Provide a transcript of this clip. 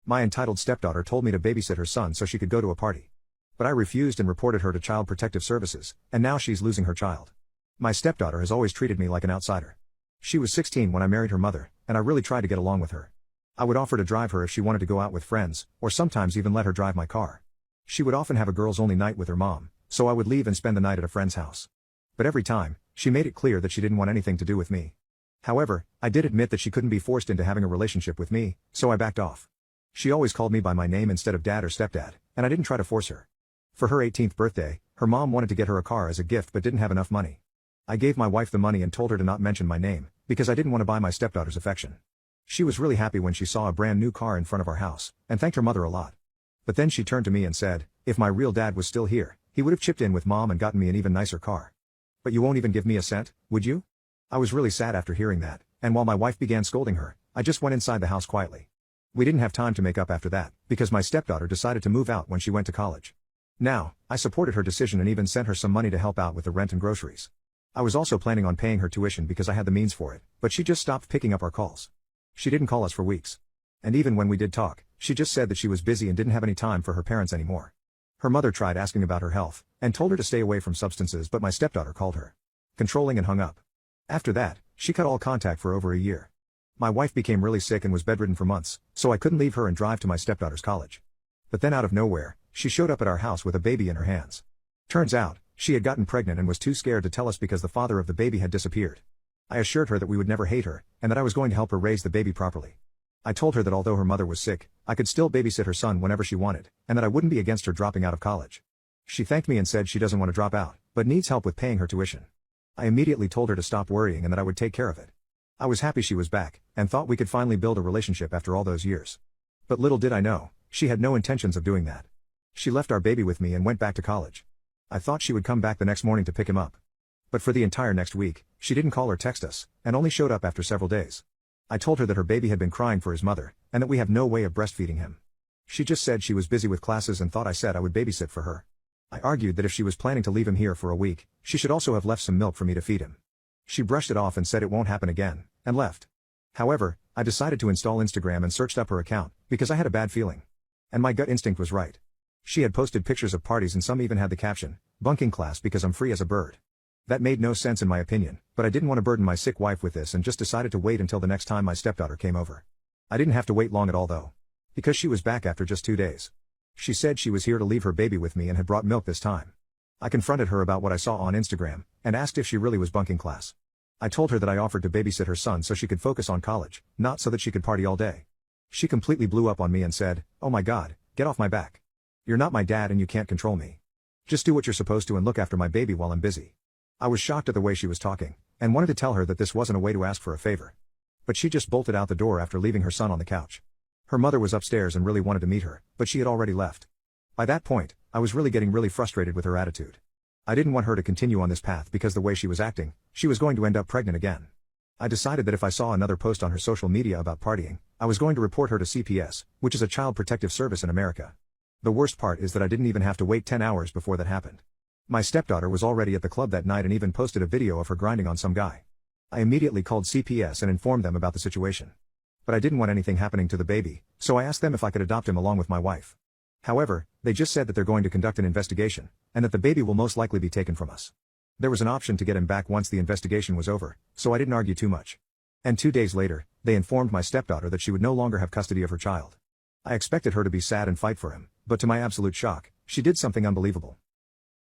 My entitled stepdaughter told me to babysit her son so she could go to a party. But I refused and reported her to Child Protective Services, and now she's losing her child. My stepdaughter has always treated me like an outsider. She was 16 when I married her mother, and I really tried to get along with her. I would offer to drive her if she wanted to go out with friends, or sometimes even let her drive my car. She would often have a girls-only night with her mom, so I would leave and spend the night at a friend's house. But every time, she made it clear that she didn't want anything to do with me. However, I did admit that she couldn't be forced into having a relationship with me, so I backed off. She always called me by my name instead of dad or stepdad, and I didn't try to force her. For her 18th birthday, her mom wanted to get her a car as a gift but didn't have enough money. I gave my wife the money and told her to not mention my name, because I didn't want to buy my stepdaughter's affection. She was really happy when she saw a brand new car in front of our house, and thanked her mother a lot. But then she turned to me and said, if my real dad was still here, he would have chipped in with mom and gotten me an even nicer car. But you won't even give me a cent, would you? I was really sad after hearing that, and while my wife began scolding her, I just went inside the house quietly. We didn't have time to make up after that, because my stepdaughter decided to move out when she went to college. Now, I supported her decision and even sent her some money to help out with the rent and groceries. I was also planning on paying her tuition because I had the means for it, but she just stopped picking up our calls. She didn't call us for weeks. And even when we did talk, she just said that she was busy and didn't have any time for her parents anymore. Her mother tried asking about her health, and told her to stay away from substances, but my stepdaughter called her controlling and hung up. After that, she cut all contact for over a year. My wife became really sick and was bedridden for months, so I couldn't leave her and drive to my stepdaughter's college. But then out of nowhere, she showed up at our house with a baby in her hands. Turns out, she had gotten pregnant and was too scared to tell us because the father of the baby had disappeared. I assured her that we would never hate her, and that I was going to help her raise the baby properly. I told her that although her mother was sick, I could still babysit her son whenever she wanted, and that I wouldn't be against her dropping out of college. She thanked me and said she doesn't want to drop out, but needs help with paying her tuition. I immediately told her to stop worrying and that I would take care of it. I was happy she was back, and thought we could finally build a relationship after all those years. But little did I know, she had no intentions of doing that. She left our baby with me and went back to college. I thought she would come back the next morning to pick him up. But for the entire next week, she didn't call or text us, and only showed up after several days. I told her that her baby had been crying for his mother, and that we have no way of breastfeeding him. She just said she was busy with classes and thought I said I would babysit for her. I argued that if she was planning to leave him here for a week, she should also have left some milk for me to feed him. She brushed it off and said it won't happen again, and left. However, I decided to install Instagram and searched up her account, because I had a bad feeling. And my gut instinct was right. She had posted pictures of parties and some even had the caption, "Bunking class because I'm free as a bird." That made no sense in my opinion, but I didn't want to burden my sick wife with this and just decided to wait until the next time my stepdaughter came over. I didn't have to wait long at all though. Because she was back after just 2 days. She said she was here to leave her baby with me and had brought milk this time. I confronted her about what I saw on Instagram, and asked if she really was bunking class. I told her that I offered to babysit her son so she could focus on college, not so that she could party all day. She completely blew up on me and said, "Oh my God, get off my back. You're not my dad and you can't control me. Just do what you're supposed to and look after my baby while I'm busy." I was shocked at the way she was talking, and wanted to tell her that this wasn't a way to ask for a favor. But she just bolted out the door after leaving her son on the couch. Her mother was upstairs and really wanted to meet her, but she had already left. By that point, I was getting really frustrated with her attitude. I didn't want her to continue on this path because the way she was acting, she was going to end up pregnant again. I decided that if I saw another post on her social media about partying, I was going to report her to CPS, which is a Child Protective Service in America. The worst part is that I didn't even have to wait 10 hours before that happened. My stepdaughter was already at the club that night and even posted a video of her grinding on some guy. I immediately called CPS and informed them about the situation. But I didn't want anything happening to the baby, so I asked them if I could adopt him along with my wife. However, they just said that they're going to conduct an investigation, and that the baby will most likely be taken from us. There was an option to get him back once the investigation was over, so I didn't argue too much. And 2 days later, they informed my stepdaughter that she would no longer have custody of her child. I expected her to be sad and fight for him, but to my absolute shock, she did something unbelievable.